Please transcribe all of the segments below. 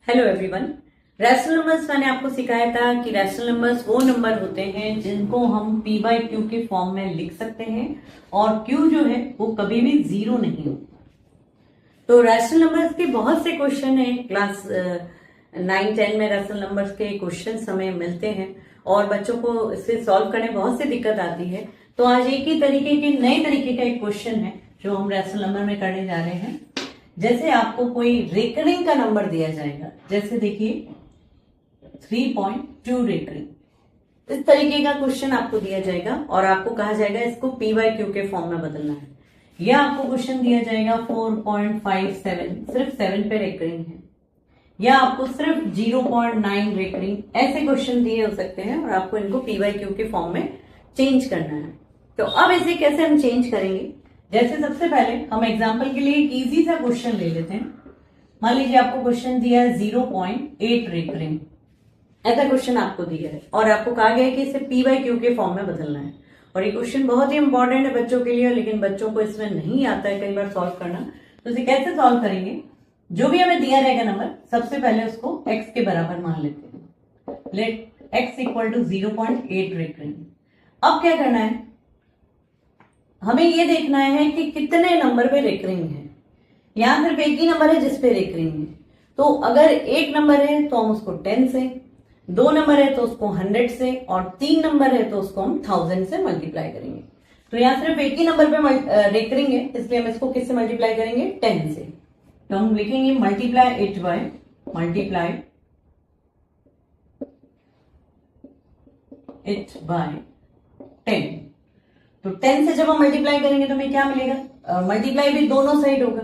Hello everyone. Rational numbers मैंने आपको सिखाया था कि रैशनल नंबर्स वो नंबर होते हैं जिनको हम p बाई क्यू के फॉर्म में लिख सकते हैं और q जो है वो कभी भी जीरो नहीं होता। तो रैशनल नंबर्स के बहुत से क्वेश्चन हैं, क्लास 9-10 में रैशनल नंबर्स के क्वेश्चन हमें मिलते हैं और बच्चों को इसे सॉल्व करने में बहुत सी दिक्कत आती है। तो आज एक ही तरीके के नए तरीके का एक क्वेश्चन है जो हम रैशनल नंबर में करने जा रहे हैं। जैसे आपको कोई रेकरिंग का नंबर दिया जाएगा, जैसे देखिए 3.2 रेकरिंग, इस तरीके का क्वेश्चन आपको दिया जाएगा और आपको कहा जाएगा इसको p बाई क्यू के फॉर्म में बदलना है। या आपको क्वेश्चन दिया जाएगा 4.57, सिर्फ 7 पे रेकरिंग है, या आपको सिर्फ 0.9 रेकरिंग, ऐसे क्वेश्चन दिए हो सकते हैं और आपको इनको p बाई क्यू के फॉर्म में चेंज करना है। तो अब इसे कैसे हम चेंज करेंगे, जैसे सबसे पहले हम एग्जाम्पल के लिए एक इजी सा क्वेश्चन ले लेते हैं। मान लीजिए आपको क्वेश्चन दिया है 0.8 रेकरिंग, ऐसा क्वेश्चन आपको दिया है और आपको कहा गया है कि इसे p बाई क्यू के फॉर्म में बदलना है। और ये क्वेश्चन बहुत ही इंपॉर्टेंट है बच्चों के लिए, लेकिन बच्चों को इसमें नहीं आता है कई बार सॉल्व करना। तो इसे कैसे सॉल्व करेंगे, जो भी हमें दिया रहेगा नंबर, सबसे पहले उसको x के बराबर मान लेते हैं। Let x equal to 0.8 recurring. अब क्या करना है, हमें ये देखना है कि कितने नंबर पे रेकरिंग है। यहां सिर्फ एक ही नंबर है जिसपे रेकरिंग है, तो अगर एक नंबर है तो हम उसको 10 से, 2 नंबर है तो उसको 100 से, और 3 नंबर है तो उसको हम 1000 से मल्टीप्लाई करेंगे। तो यहां सिर्फ एक ही नंबर पे रेकरिंग है, इसलिए हम इसको किससे मल्टीप्लाई करेंगे, 10 से। तो हम लिखेंगे मल्टीप्लाई इट बाय 10। तो 10 से जब हम मल्टीप्लाई करेंगे तो हमें क्या मिलेगा, मल्टीप्लाई भी दोनों साइड होगा।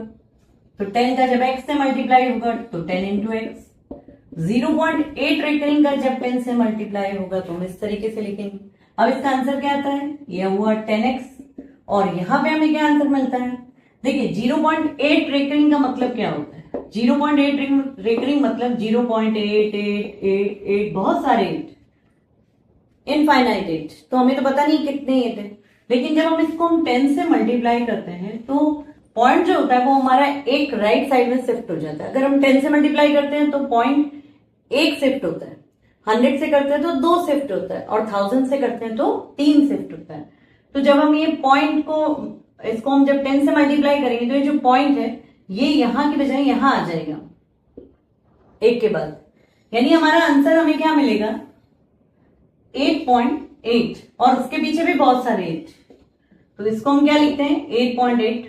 तो 10 का जब x से मल्टीप्लाई होगा तो 10 इंटू एक्स। 0.8 रेकरिंग का जब 10 से मल्टीप्लाई होगा तो हम इस तरीके से लिखेंगे। अब इसका आंसर क्या आता है, यह हुआ 10x और यहां पे हमें क्या आंसर मिलता है। देखिए 0.8 रेकरिंग का मतलब क्या होता है, 0.8 रेकरिंग मतलब 0.8888, बहुत सारे 8, इनफाइनाइट 8। तो हमें तो पता नहीं कितने 8 है, लेकिन जब हम इसको 10 से मल्टीप्लाई करते हैं तो पॉइंट जो होता है वो हमारा एक राइट साइड में शिफ्ट हो जाता है। अगर हम 10 से मल्टीप्लाई करते हैं तो पॉइंट एक शिफ्ट होता है, 100 से करते हैं तो 2 शिफ्ट होता है, और 1000 से करते हैं तो 3 शिफ्ट होता है। तो जब हम ये पॉइंट को, इसको हम जब 10 से मल्टीप्लाई करेंगे तो ये जो पॉइंट है ये यहां की बजाय यहां आ जाएगा एक के बाद, यानी हमारा आंसर हमें क्या मिलेगा, 8.8, और उसके पीछे भी बहुत सारे 8। तो इसको हम क्या लिखते हैं, 8.8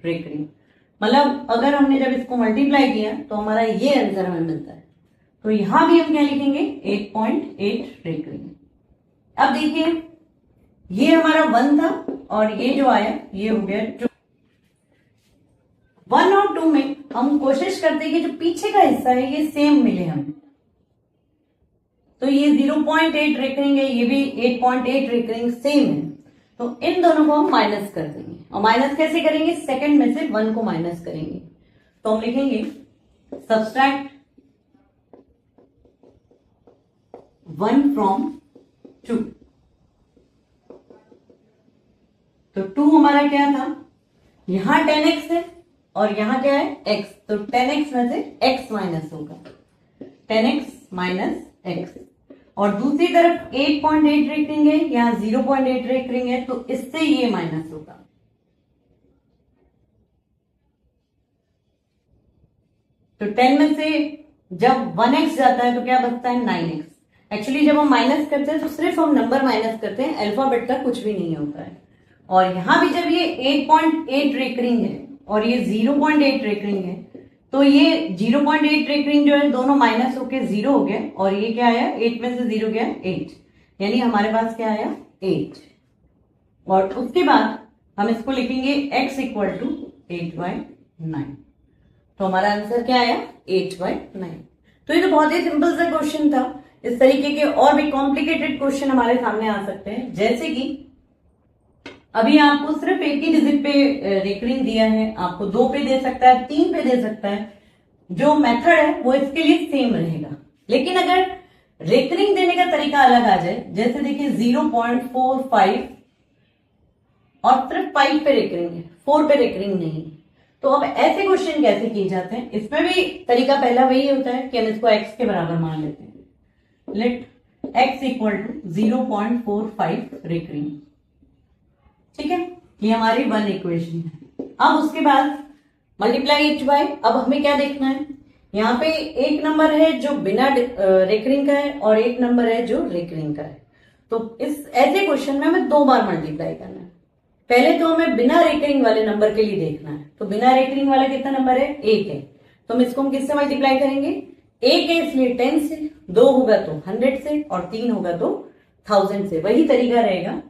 रेकरिंग। मतलब अगर हमने जब इसको मल्टीप्लाई किया तो हमारा ये आंसर हमें मिलता है। तो यहां भी हम क्या लिखेंगे, 8.8 रेकरिंग। अब देखिए ये हमारा 1 था और ये जो आया ये हो गया 2। 1 और 2 में हम कोशिश करते हैं कि जो पीछे का हिस्सा है ये सेम मिले हमें। तो ये 0.8 रेकरिंग है, ये भी 8.8 रेकरिंग सेम है। तो इन दोनों को हम माइनस कर देंगे, और माइनस कैसे करेंगे, सेकंड में से 1 को माइनस करेंगे। तो हम लिखेंगे सब्सट्रैक्ट 1 फ्रॉम 2। तो 2 हमारा क्या था, यहां 10x है और यहां क्या है, x। तो 10x में से x माइनस होगा, 10x माइनस x। और दूसरी तरफ 8.8 रेकरिंग है, यहां 0.8 रेकरिंग है, तो इससे ये माइनस होगा। तो 10 में से जब 1x जाता है तो क्या बचता है, 9x। एक्चुअली जब हम माइनस करते हैं तो सिर्फ हम नंबर माइनस करते हैं, अल्फाबेट का कुछ भी नहीं होता है। और यहां भी जब ये 8.8 रेकरिंग है और ये 0.8 रेकरिंग है, तो ये 0.8 रेकरिंग जो है दोनों माइनस होके 0 हो गया, और ये क्या आया, 8 में से 0 गया 8, यानी हमारे पास क्या आया, 8। और उसके बाद हम इसको लिखेंगे x इक्वल टू 8/9। तो हमारा आंसर क्या आया, 8/9। तो ये तो बहुत ही सिंपल सा क्वेश्चन था। इस तरीके के और भी कॉम्प्लिकेटेड क्वेश्चन हमारे सामने आ सकते हैं, जैसे कि अभी आपको सिर्फ एक ही डिजिट पे रेकरिंग दिया है, आपको 2 पे दे सकता है, 3 पे दे सकता है। जो मेथड है वो इसके लिए सेम रहेगा, लेकिन अगर रेकरिंग देने का तरीका अलग आ जाए, जैसे देखिए 0.45 और सिर्फ 5 पे रेकरिंग है, 4 पे रेकरिंग नहीं, तो अब ऐसे क्वेश्चन कैसे किए जाते हैं, इसमें भी तरीका पहला वही होता है कि हम इसको x के बराबर मान लेते हैं। Let x equal to 0.45 recurring, ठीक है, ये हमारी वन इक्वेशन है। अब उसके बाद मल्टीप्लाई इट बाय, अब हमें क्या देखना है, यहाँ पे एक नंबर है जो बिना रेकरिंग का है और एक नंबर है जो रेकरिंग का है। तो इस ऐसे क्वेश्चन में हमें 2 बार मल्टीप्लाई करना है। पहले तो हमें बिना रेकरिंग वाले नंबर के लिए देखना है। तो बिना रेकरिंग वाला कितना नंबर है, 1 है। तो हम इसको किससे मल्टीप्लाई करेंगे, 1 है इसलिए 10 से, 2 होगा तो 100 से और 3 होगा तो 1000 से। वही तरीका रहेगा।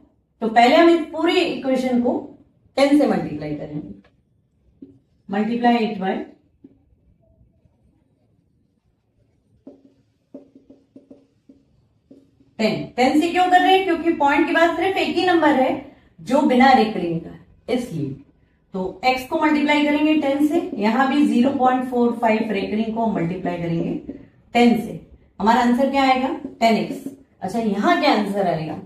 तो पहले हम इस पूरी इक्वेशन को 10 से मल्टीप्लाई करेंगे। मल्टीप्लाई इट बाय 10 से क्यों कर रहे हैं, क्योंकि पॉइंट के बाद सिर्फ एक ही नंबर है जो बिना रेकरिंग का है, इसलिए। तो x को मल्टीप्लाई करेंगे 10 से, यहां भी 0.45 रेकरिंग को मल्टीप्लाई करेंगे 10 से। हमारा आंसर क्या आएगा, 10x। अच्छा, यहां क्या आंसर आएगा,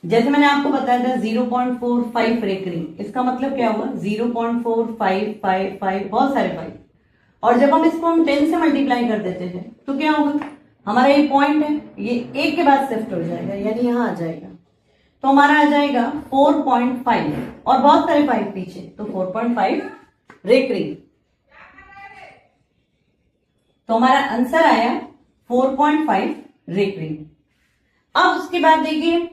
जैसे मैंने आपको बताया था 0.45 रेकरिंग, इसका मतलब क्या हुआ 0.4555, बहुत सारे 5। और जब हम इसको 10 से मल्टीप्लाई कर देते हैं तो क्या होगा, हमारा ये पॉइंट है, ये 1 के बाद शिफ्ट हो जाएगा, यानी यहां आ जाएगा। तो हमारा आ जाएगा 4.5 और बहुत सारे 5 पीछे, तो 4.5 रेकरिंग। तो हमारा आंसर आया 4.5 रेकरिंग। अब उसके बाद देखिए,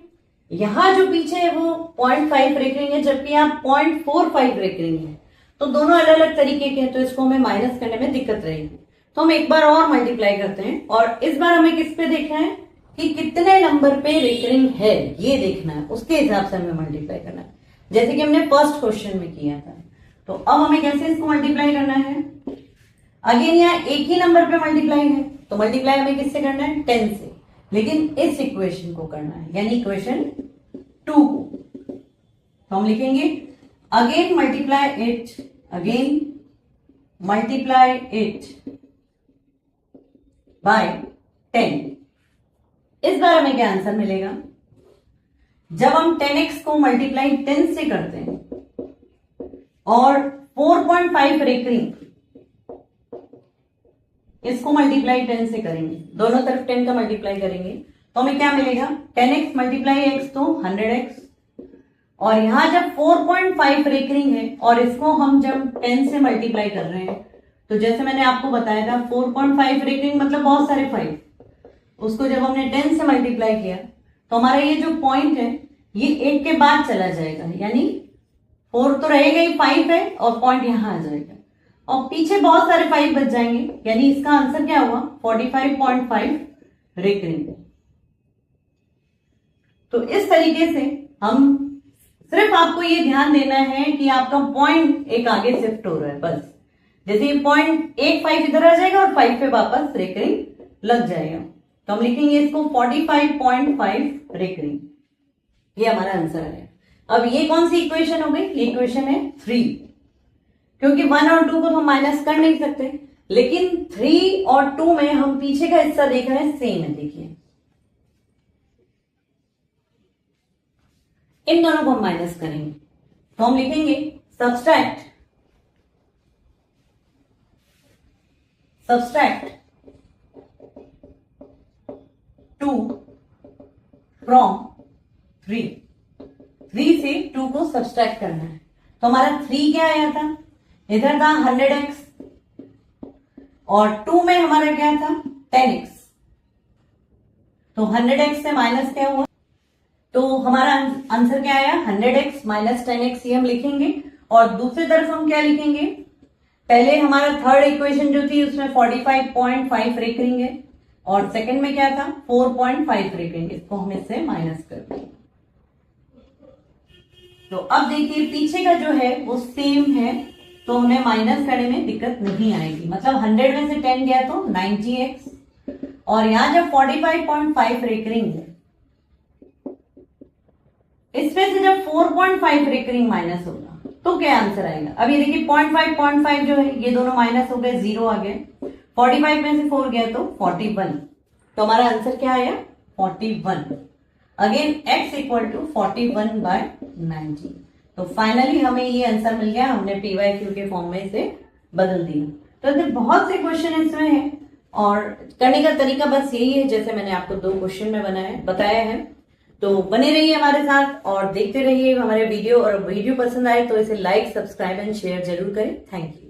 यहां जो पीछे है वो 0.5 रेकरिंग है, जबकि यहाँ 0.45 रेकरिंग है। तो दोनों अलग अलग तरीके के हैं, तो इसको हमें माइनस करने में दिक्कत रहेगी। तो हम एक बार और मल्टीप्लाई करते हैं, और इस बार हमें किस पे देखना है कि कितने नंबर पे रेकरिंग है, ये देखना है। उसके हिसाब से हमें मल्टीप्लाई करना है, जैसे कि हमने फर्स्ट क्वेश्चन में किया था। तो अब हमें कैसे इसको मल्टीप्लाई करना है, अगेन यहाँ एक ही नंबर पे मल्टीप्लाई है, तो मल्टीप्लाई हमें किससे करना है, 10 से। लेकिन इस इक्वेशन को करना है, यानी इक्वेशन 2 को। तो हम लिखेंगे अगेन मल्टीप्लाई इट बाय 10। इस बार हमें क्या आंसर मिलेगा, जब हम 10x को मल्टीप्लाई 10 से करते हैं और 4.5 रेकरिंग, इसको मल्टीप्लाई 10 से करेंगे, दोनों तरफ 10 का मल्टीप्लाई करेंगे, तो हमें क्या मिलेगा, 10x मल्टीप्लाई x तो 100x। और यहां जब 4.5 रेकरिंग है और इसको हम जब 10 से मल्टीप्लाई कर रहे हैं, तो जैसे मैंने आपको बताया था 4.5 रेकरिंग मतलब बहुत सारे 5, उसको जब हमने 10 से मल्टीप्लाई किया तो हमारा ये जो पॉइंट है ये 1 के बाद चला जाएगा, यानी 4 तो रहेगा ही, 5 है और पॉइंट यहां आ जाएगा, और पीछे बहुत सारे 5 बच जाएंगे, यानी इसका आंसर क्या हुआ 45.5 रेकरिंग। तो इस तरीके से हम, सिर्फ आपको ये ध्यान देना है कि आपका पॉइंट एक आगे शिफ्ट हो रहा है, बस। जैसे ये पॉइंट एक 5 इधर आ जाएगा और 5 पे वापस रेकरिंग लग जाएगा, तो हम लिखेंगे इसको 45.5 रेकरिंग। ये हमारा आंसर है। अब ये कौन सी इक्वेशन हो गई, ये इक्वेशन है 3, क्योंकि 1 और 2 को तो हम माइनस कर नहीं सकते, लेकिन 3 और 2 में हम पीछे का हिस्सा देख रहे हैं, सेम है। देखिए इन दोनों को हम माइनस करेंगे, तो हम लिखेंगे सब्सट्रैक्ट 2 फ्रॉम 3 से 2 को सब्सट्रैक्ट करना है। तो हमारा 3 क्या आया था, इधर था 100x और 2 में हमारा क्या था 10x, तो 100x से माइनस क्या हुआ, तो हमारा आंसर क्या आया 100x माइनस 10x, ये हम लिखेंगे। और दूसरी तरफ हम क्या लिखेंगे, पहले हमारा थर्ड इक्वेशन जो थी उसमें 45.5 रेकरिंग है और सेकंड में क्या था 4.5 रेकरिंग, इसको हम इससे माइनस कर देंगे। तो अब देखिए पीछे का जो है वो सेम है, तो हमें माइनस करने में दिक्कत नहीं आएगी। मतलब 100 में से 10 गया तो 90x, और यहां जब 45.5 रेकरिंग है, इसमें से जब 4.5 रेकरिंग माइनस होगा तो क्या आंसर आएगा। अब ये देखिए 0.5 जो है ये दोनों माइनस हो गए, 0 आ गए, 45 में से 4 गया तो 41, तो हमारा आंसर क्या आया 41। अगेन x इक्वल टू 41/90, तो फाइनली हमें ये आंसर मिल गया, हमने पी वाई क्यू के फॉर्म में इसे बदल दिया। तो ऐसे बहुत से क्वेश्चन इसमें है और करने का तरीका बस यही है जैसे मैंने आपको 2 क्वेश्चन में बताया है। तो बने रहिए हमारे साथ और देखते रहिए हमारे वीडियो, और वीडियो पसंद आए तो इसे लाइक, सब्सक्राइब एंड शेयर जरूर करें। Thank you.